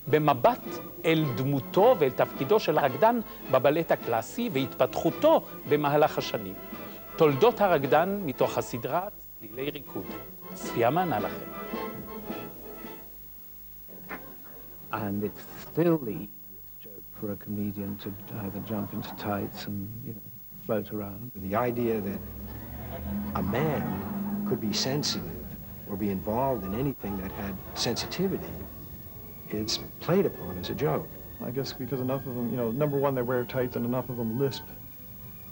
במבט אל דמותו ואל תפקידו של הרקדן בבלט הקלאסי והתפתחותו במהלך השנים. תולדות הרקדן מתוך הסדרה צלילי ריקוד. צפייה מענה לכם. And it's still the easiest joke for a comedian to either jump into tights and, you know, float around. The idea that a man could be sensitive or be involved in anything that had sensitivity is played upon as a joke. I guess because enough of them, you know, number one, they wear tights and enough of them lisp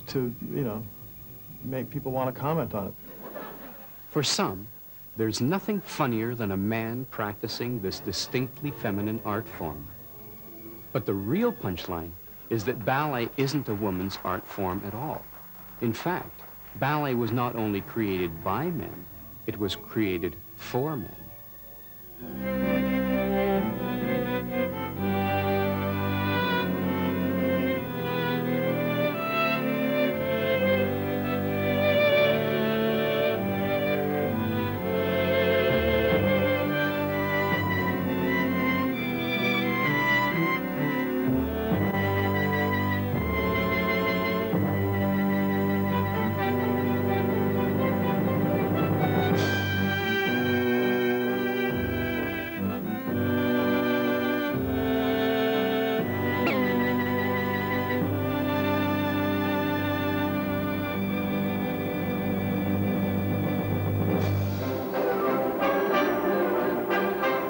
to, you know, make people want to comment on it. For some, there's nothing funnier than a man practicing this distinctly feminine art form. But the real punchline is that ballet isn't a woman's art form at all. In fact, ballet was not only created by men, it was created for men.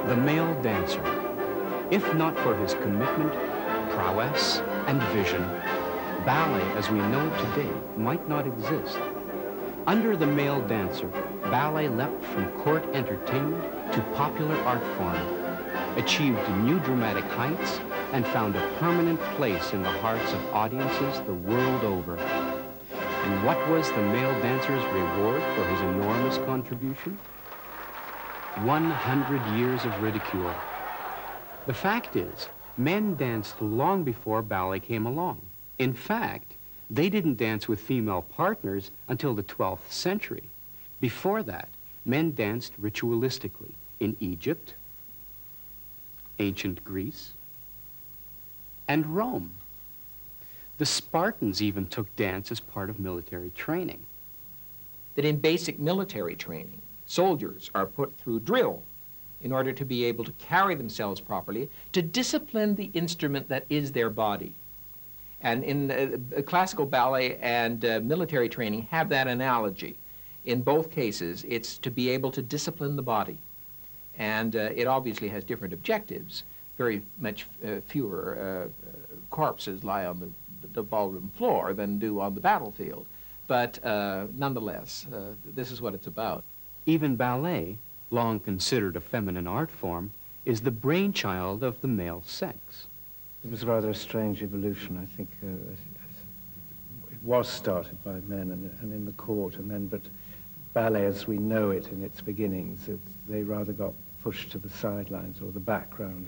The male dancer, if not for his commitment, prowess, and vision, ballet as we know it today might not exist. Under the male dancer, ballet leapt from court entertainment to popular art form, achieved new dramatic heights, and found a permanent place in the hearts of audiences the world over. And what was the male dancer's reward for his enormous contribution? 100 years of ridicule. The fact is, men danced long before ballet came along. In fact, they didn't dance with female partners until the 12th century. Before that, men danced ritualistically in Egypt, ancient Greece, and Rome. The Spartans even took dance as part of military training. That in basic military training, soldiers are put through drill in order to be able to carry themselves properly, to discipline the instrument that is their body. And in classical ballet and military training have that analogy. In both cases, it's to be able to discipline the body. And it obviously has different objectives. Very much fewer corpses lie on the ballroom floor than do on the battlefield. But nonetheless, this is what it's about. Even ballet, long considered a feminine art form, is the brainchild of the male sex. It was rather a strange evolution, I think. It was started by men and in the court, and then, but ballet as we know it in its beginnings, they rather got pushed to the sidelines or the background.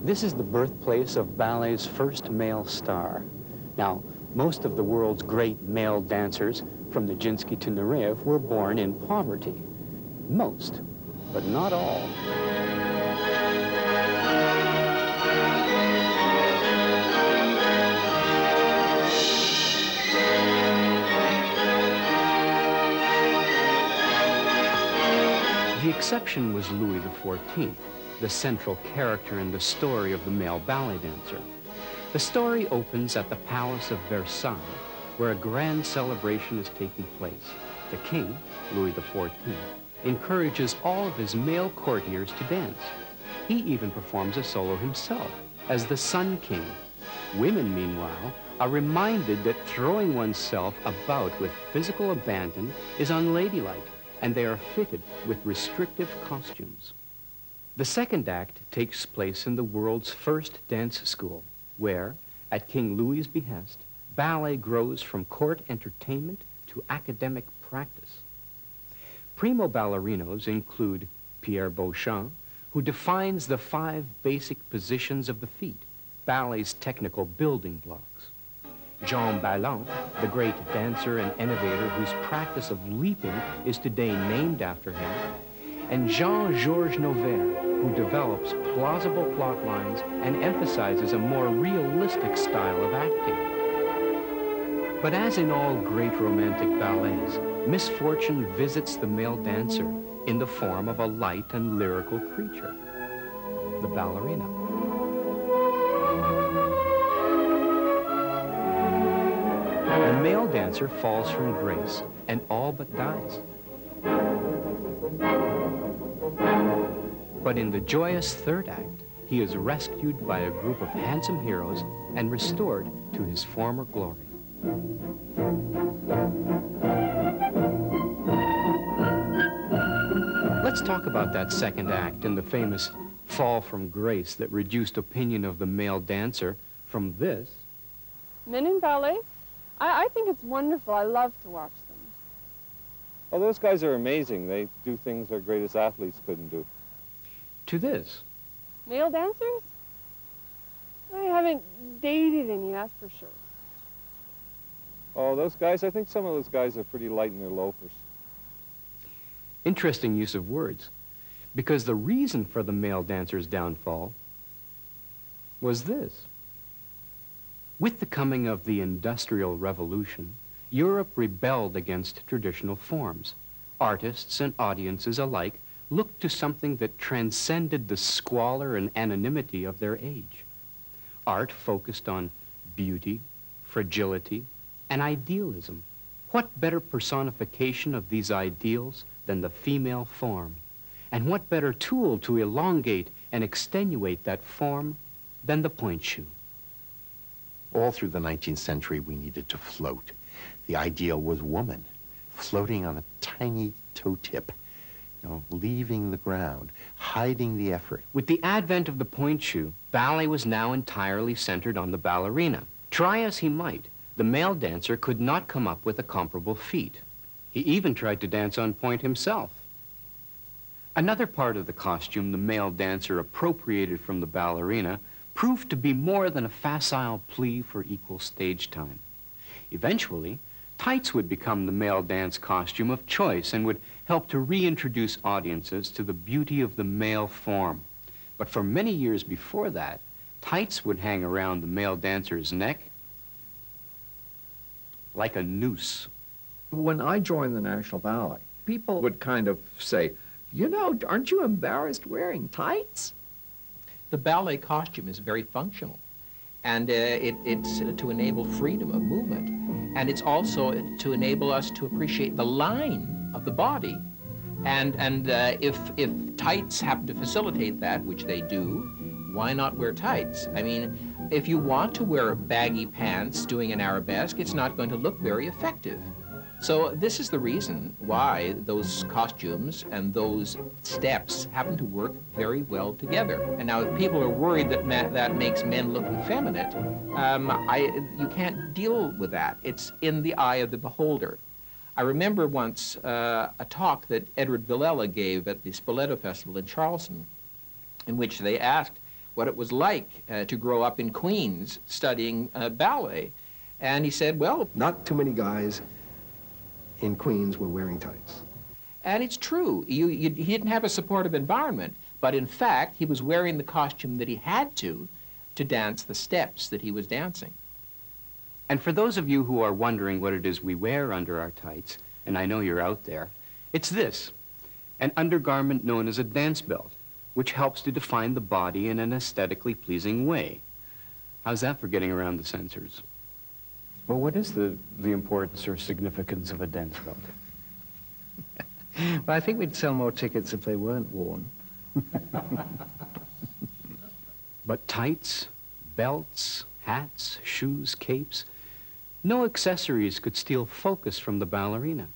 This is the birthplace of ballet's first male star. Now, most of the world's great male dancers, from Nijinsky to Nureyev, were born in poverty. Most, but not all. The exception was Louis XIV, the central character in the story of the male ballet dancer. The story opens at the Palace of Versailles, where a grand celebration is taking place. The king, Louis XIV, encourages all of his male courtiers to dance. He even performs a solo himself as the Sun King. Women, meanwhile, are reminded that throwing oneself about with physical abandon is unladylike, and they are fitted with restrictive costumes. The second act takes place in the world's first dance school, where, at King Louis's behest, ballet grows from court entertainment to academic practice. Primo ballerinos include Pierre Beauchamp, who defines the 5 basic positions of the feet, ballet's technical building blocks. Jean Ballon, the great dancer and innovator whose practice of leaping is today named after him, and Jean-Georges Noverre, who develops plausible plot lines and emphasizes a more realistic style of acting. But as in all great romantic ballets, misfortune visits the male dancer in the form of a light and lyrical creature, the ballerina. The male dancer falls from grace and all but dies. But in the joyous third act, he is rescued by a group of handsome heroes and restored to his former glory. Let's talk about that second act and the famous fall from grace that reduced opinion of the male dancer from this. Men in ballet? I think it's wonderful. I love to watch them. Well, those guys are amazing. They do things our greatest athletes couldn't do. To this. Male dancers? I haven't dated any, that's for sure. Oh, those guys, I think some of those guys are pretty light in their loafers. Interesting use of words, because the reason for the male dancer's downfall was this. With the coming of the Industrial Revolution, Europe rebelled against traditional forms. Artists and audiences alike looked to something that transcended the squalor and anonymity of their age. Art focused on beauty, fragility, and idealism. What better personification of these ideals than the female form? And what better tool to elongate and extenuate that form than the point shoe? All through the 19th century, we needed to float. The ideal was woman, floating on a tiny toe tip, leaving the ground, hiding the effort. With the advent of the point shoe, ballet was now entirely centered on the ballerina. Try as he might, the male dancer could not come up with a comparable feat. He even tried to dance on point himself. Another part of the costume the male dancer appropriated from the ballerina proved to be more than a facile plea for equal stage time. Eventually, tights would become the male dance costume of choice and would help to reintroduce audiences to the beauty of the male form. But for many years before that, tights would hang around the male dancer's neck like a noose. When I joined the National Ballet, people would kind of say, you know, aren't you embarrassed wearing tights? The ballet costume is very functional, and it's to enable freedom of movement, and it's also to enable us to appreciate the line of the body. And if tights happen to facilitate that, which they do, why not wear tights? I mean, if you want to wear baggy pants doing an arabesque, it's not going to look very effective. So this is the reason why those costumes and those steps happen to work very well together. And now if people are worried that that makes men look effeminate, you can't deal with that. It's in the eye of the beholder. I remember once a talk that Edward Villela gave at the Spoleto Festival in Charleston, in which they asked what it was like to grow up in Queens studying ballet. And he said, well, Not too many guys in Queens were wearing tights. and it's true. He didn't have a supportive environment, but in fact, he was wearing the costume that he had to dance the steps that he was dancing. And for those of you who are wondering what it is we wear under our tights, and I know you're out there, it's this, an undergarment known as a dance belt, which helps to define the body in an aesthetically pleasing way. How's that for getting around the censors? Well, what is the importance or significance of a dance belt? Well, I think we'd sell more tickets if they weren't worn. But tights, belts, hats, shoes, capes, no accessories could steal focus from the ballerina.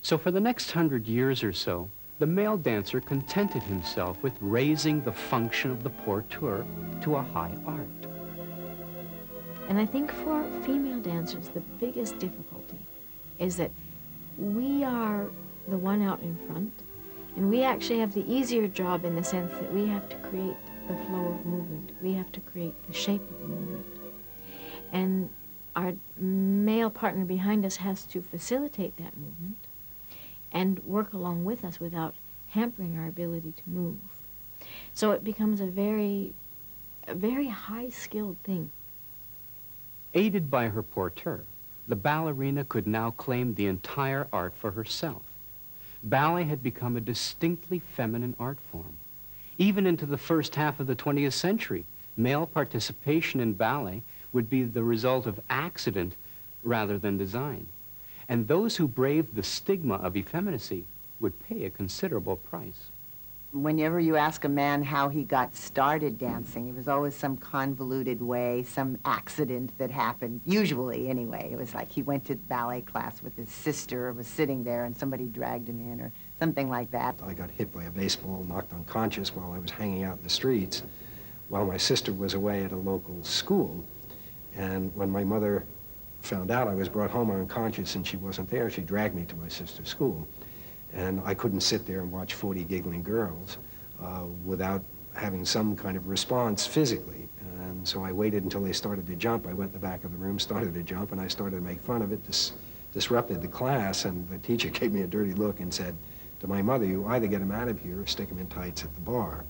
So for the next 100 years or so, the male dancer contented himself with raising the function of the porteur to a high art. And I think for female dancers, the biggest difficulty is that we are the one out in front, and we actually have the easier job in the sense that we have to create the flow of movement. We have to create the shape of the movement. And our male partner behind us has to facilitate that movement and work along with us without hampering our ability to move. So it becomes a very high-skilled thing. Aided by her porteur, the ballerina could now claim the entire art for herself. Ballet had become a distinctly feminine art form. Even into the first half of the 20th century, male participation in ballet would be the result of accident rather than design. And those who braved the stigma of effeminacy would pay a considerable price. Whenever you ask a man how he got started dancing, it was always some convoluted way, some accident that happened, usually anyway. It was like he went to ballet class with his sister, was sitting there, and somebody dragged him in, or something like that. I got hit by a baseball, knocked unconscious while I was hanging out in the streets, while my sister was away at a local school. And when my mother found out I was brought home unconscious and she wasn't there, she dragged me to my sister's school. And I couldn't sit there and watch 40 giggling girls without having some kind of response physically. And so I waited until they started to jump. I went in the back of the room, started to jump, and I started to make fun of it, disrupted the class, and the teacher gave me a dirty look and said to my mother, "You either get him out of here or stick him in tights at the bar."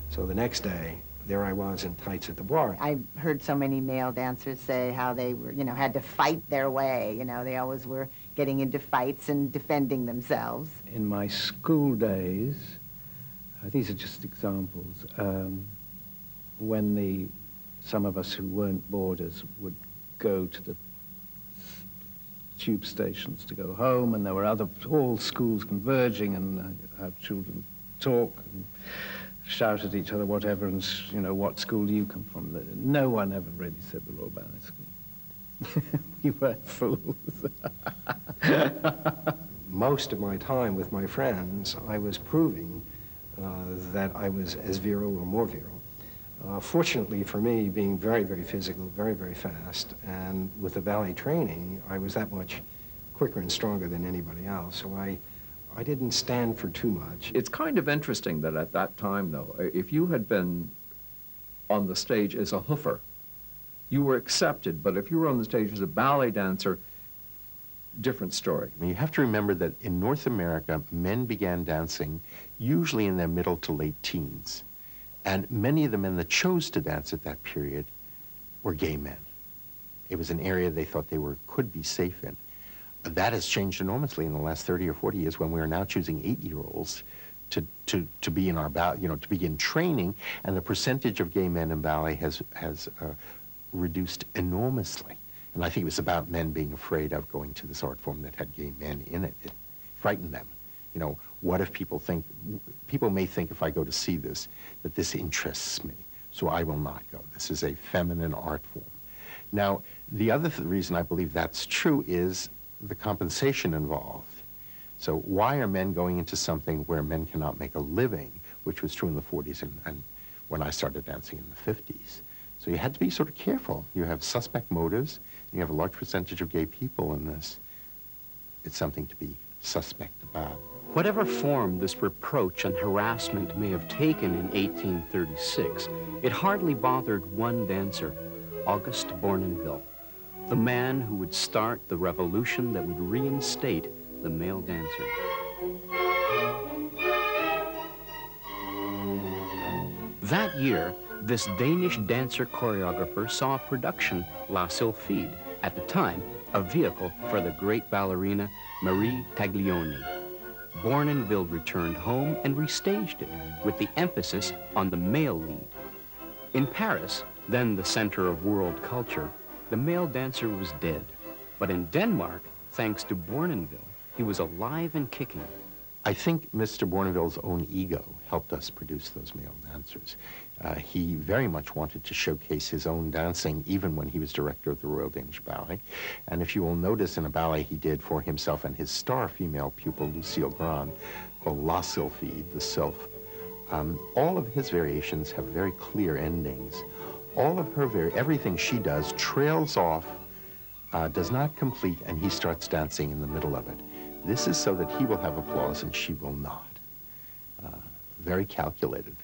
So the next day, there I was in tights at the bar. I heard so many male dancers say how they were, you know, had to fight their way. You know, they always were getting into fights and defending themselves. In my school days, these are just examples, when some of us who weren't boarders would go to the tube stations to go home, and there were all schools converging, and our children talk and shout at each other, whatever, and, you know, what school do you come from? No one ever really said the Royal Ballet School. We weren't fools. Most of my time with my friends, I was proving that I was as virile or more virile. Fortunately for me, being very, very physical, very, very fast, and with the ballet training, I was that much quicker and stronger than anybody else, so I didn't stand for too much. It's kind of interesting that at that time, though, if you had been on the stage as a hoofer, you were accepted, but if you were on the stage as a ballet dancer, different story. You have to remember that in North America, men began dancing usually in their middle to late teens. And many of the men that chose to dance at that period were gay men. It was an area they thought they could be safe in. That has changed enormously in the last 30 or 40 years when we are now choosing 8-year-olds to be in our ballet, to begin training, and the percentage of gay men in ballet has reduced enormously. And I think it was about men being afraid of going to this art form that had gay men in it. It frightened them. You know, what if people may think if I go to see this, that this interests me, so I will not go. This is a feminine art form. Now, the other reason I believe that's true is the compensation involved. So why are men going into something where men cannot make a living, which was true in the 40s and when I started dancing in the 50s. So you had to be sort of careful. You have suspect motives, and you have a large percentage of gay people in this. It's something to be suspect about. Whatever form this reproach and harassment may have taken in 1836, it hardly bothered one dancer, Auguste Bournonville, the man who would start the revolution that would reinstate the male dancer. That year, this Danish dancer-choreographer saw a production, La Sylphide, at the time a vehicle for the great ballerina Marie Taglioni. Bournonville returned home and restaged it with the emphasis on the male lead. In Paris, then the center of world culture, the male dancer was dead. But in Denmark, thanks to Bournonville, he was alive and kicking. I think Mr. Bournonville's own ego helped us produce those male dancers. He very much wanted to showcase his own dancing even when he was director of the Royal Danish Ballet. And if you will notice in a ballet he did for himself and his star female pupil, Lucille Grand, called La Sylphide, the Sylph, all of his variations have very clear endings. All of her, everything she does trails off, does not complete, and he starts dancing in the middle of it. This is so that he will have applause and she will not. Very calculated.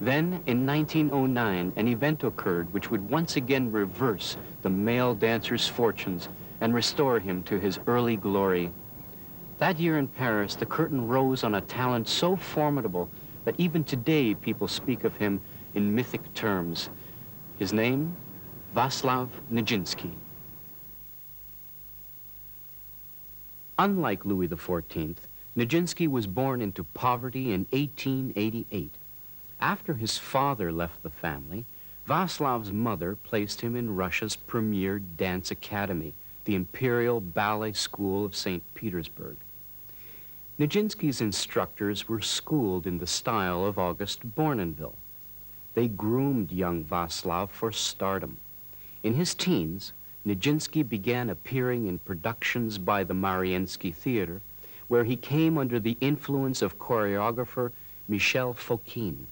Then, in 1909, an event occurred which would once again reverse the male dancer's fortunes and restore him to his early glory. That year in Paris, the curtain rose on a talent so formidable that even today people speak of him in mythic terms. His name, Václav Nijinsky. Unlike Louis XIV, Nijinsky was born into poverty in 1888. After his father left the family, Václav's mother placed him in Russia's premier dance academy, the Imperial Ballet School of St. Petersburg. Nijinsky's instructors were schooled in the style of August Bournonville. They groomed young Václav for stardom. In his teens, Nijinsky began appearing in productions by the Mariinsky Theater, where he came under the influence of choreographer Michel Fokine.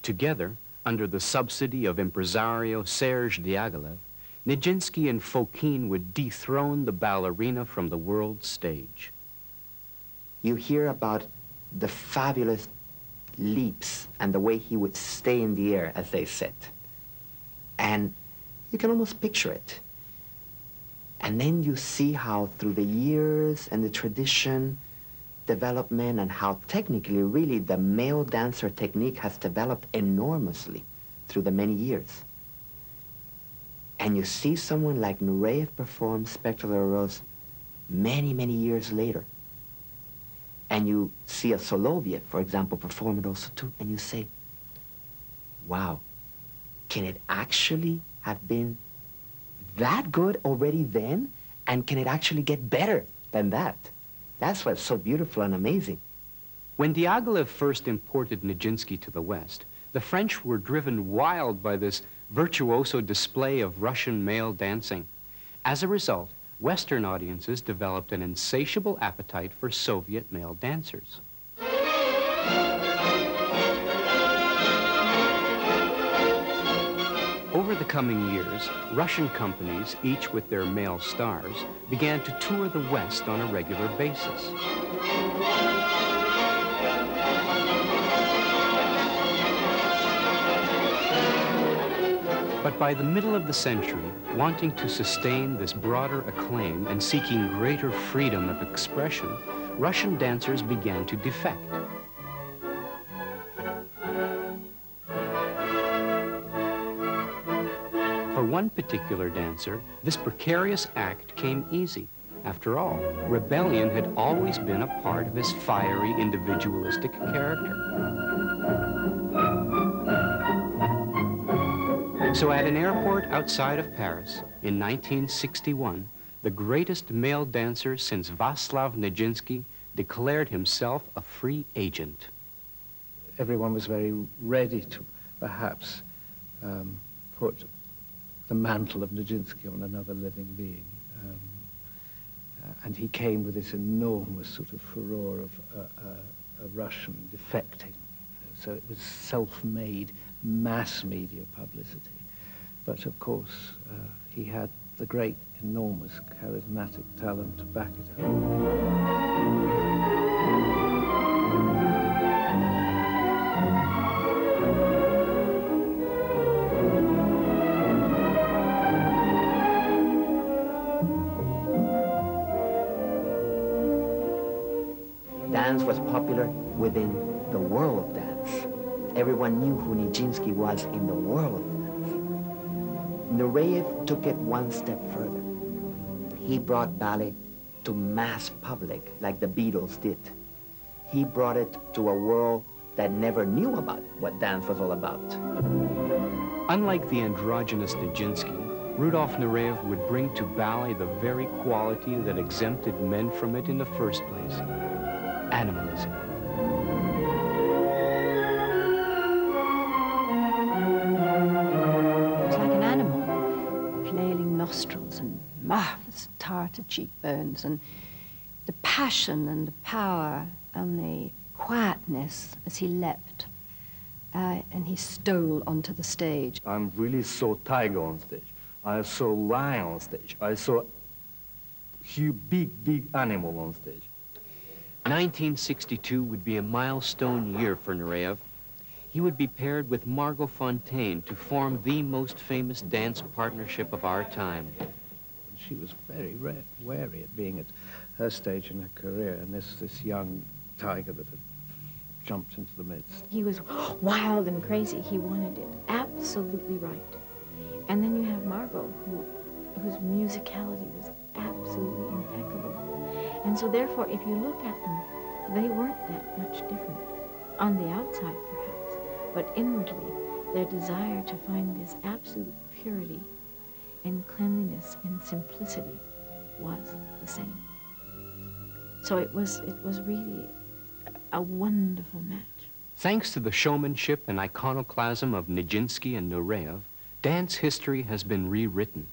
Together, under the subsidy of impresario Serge Diaghilev, Nijinsky and Fokine would dethrone the ballerina from the world stage. You hear about the fabulous leaps and the way he would stay in the air as they sit. And you can almost picture it. And then you see how through the years and the tradition, development, and how technically really the male dancer technique has developed enormously through the many years. And you see someone like Nureyev perform Spectacular Rose many, many years later. And you see a Soloviev, for example, perform it also too, and you say, wow, can it actually have been that good already then? And can it actually get better than that? That's what's so beautiful and amazing. When Diaghilev first imported Nijinsky to the West, the French were driven wild by this virtuoso display of Russian male dancing. As a result, Western audiences developed an insatiable appetite for Soviet male dancers. Over the coming years, Russian companies, each with their male stars, began to tour the West on a regular basis. But by the middle of the century, wanting to sustain this broader acclaim and seeking greater freedom of expression, Russian dancers began to defect. For one particular dancer, this precarious act came easy. After all, rebellion had always been a part of his fiery, individualistic character. So at an airport outside of Paris, in 1961, the greatest male dancer since Václav Nijinsky declared himself a free agent. Everyone was very ready to perhaps put the mantle of Nijinsky on another living being. And he came with this enormous sort of furore of a Russian defecting. So it was self-made mass media publicity. But of course, he had the great, enormous, charismatic talent to back it up. Dance was popular within the world of dance. Everyone knew who Nijinsky was in the world of dance. Nureyev took it one step further. He brought ballet to mass public like the Beatles did. He brought it to a world that never knew about what dance was all about. Unlike the androgynous Nijinsky, Rudolf Nureyev would bring to ballet the very quality that exempted men from it in the first place: animalism. It's like an animal, flailing nostrils and marvelous tartar cheekbones, and the passion and the power and the quietness as he leapt and he stole onto the stage. I really saw tiger on stage. I saw lion on stage. I saw huge, big animal on stage. 1962 would be a milestone year for Nureyev. He would be paired with Margot Fonteyn to form the most famous dance partnership of our time. She was very wary at being at her stage in her career, and this young tiger that had jumped into the midst. He was wild and crazy. He wanted it absolutely right. And then you have Margot, whose musicality was absolutely impeccable. And so therefore, if you look at them, they weren't that much different. On the outside, perhaps, but inwardly, their desire to find this absolute purity and cleanliness and simplicity was the same. So it was really a wonderful match. Thanks to the showmanship and iconoclasm of Nijinsky and Nureyev, dance history has been rewritten.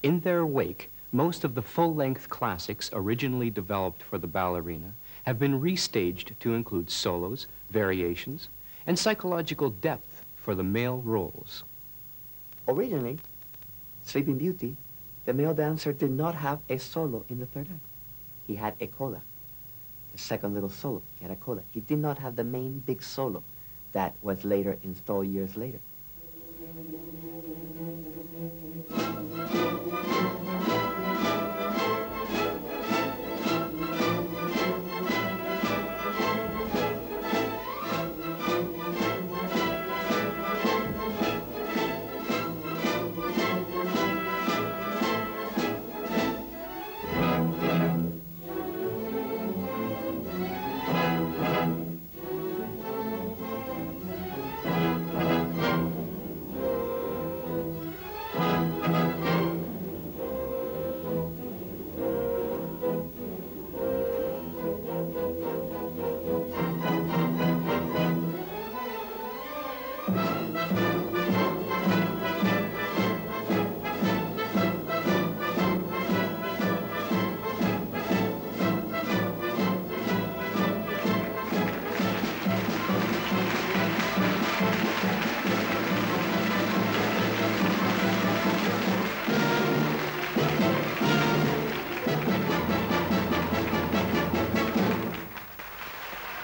In their wake, most of the full-length classics originally developed for the ballerina have been restaged to include solos, variations, and psychological depth for the male roles. Originally, Sleeping Beauty, the male dancer did not have a solo in the third act. He had a coda. The second little solo, he had a coda. He did not have the main big solo that was later installed years later.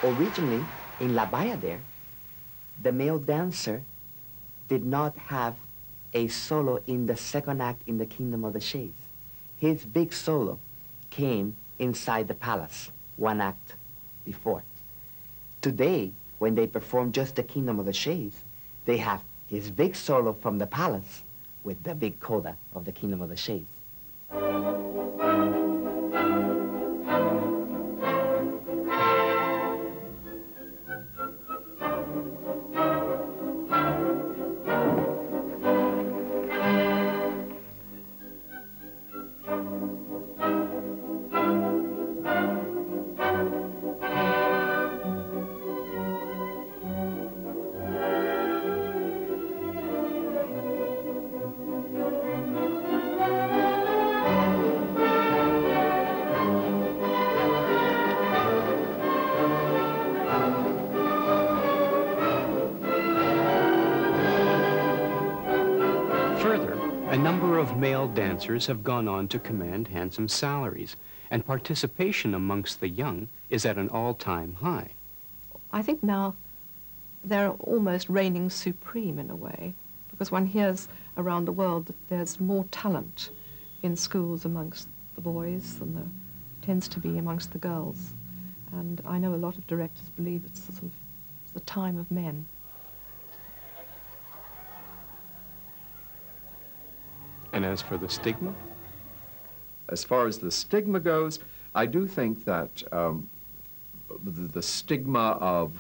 Originally, in La Bayadere, the male dancer did not have a solo in the second act in the Kingdom of the Shades. His big solo came inside the palace, one act before. Today, when they perform just the Kingdom of the Shades, they have his big solo from the palace with the big coda of the Kingdom of the Shades. A number of male dancers have gone on to command handsome salaries, and participation amongst the young is at an all-time high. I think now they're almost reigning supreme in a way, because one hears around the world that there's more talent in schools amongst the boys than there tends to be amongst the girls. And I know a lot of directors believe it's the time of men. And as for the stigma? As far as the stigma goes, I do think that the stigma of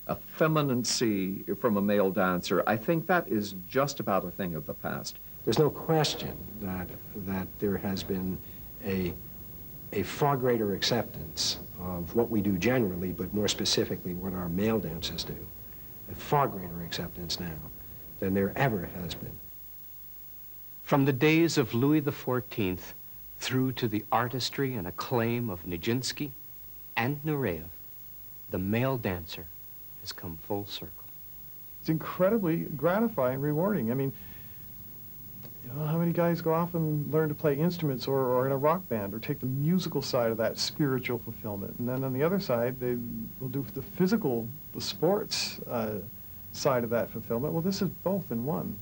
effeminacy from a male dancer, I think that is just about a thing of the past. There's no question that there has been a far greater acceptance of what we do generally, but more specifically what our male dancers do. A far greater acceptance now than there ever has been. From the days of Louis XIV through to the artistry and acclaim of Nijinsky and Nureyev, the male dancer has come full circle. It's incredibly gratifying and rewarding. I mean, you know, how many guys go off and learn to play instruments or in a rock band or take the musical side of that spiritual fulfillment. And then on the other side, they will do the physical, the sports side of that fulfillment. Well, this is both in one.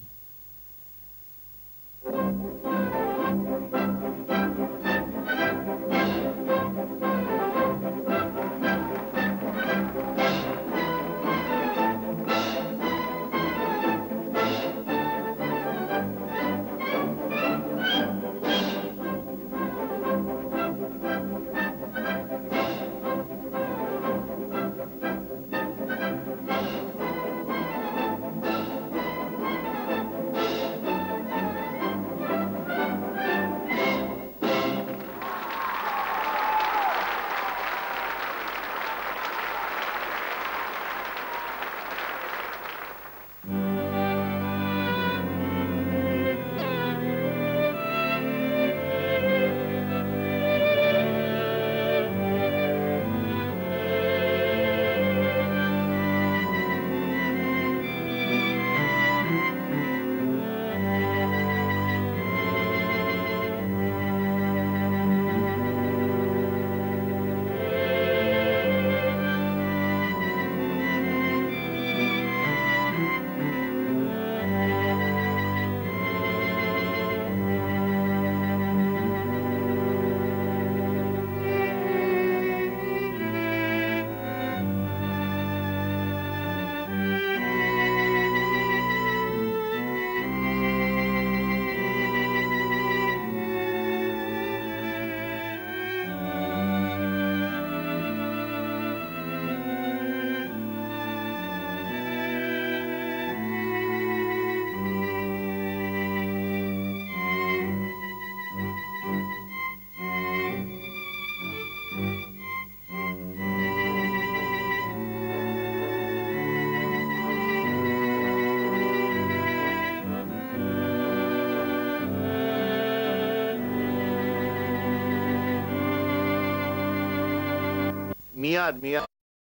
miyad, miyad.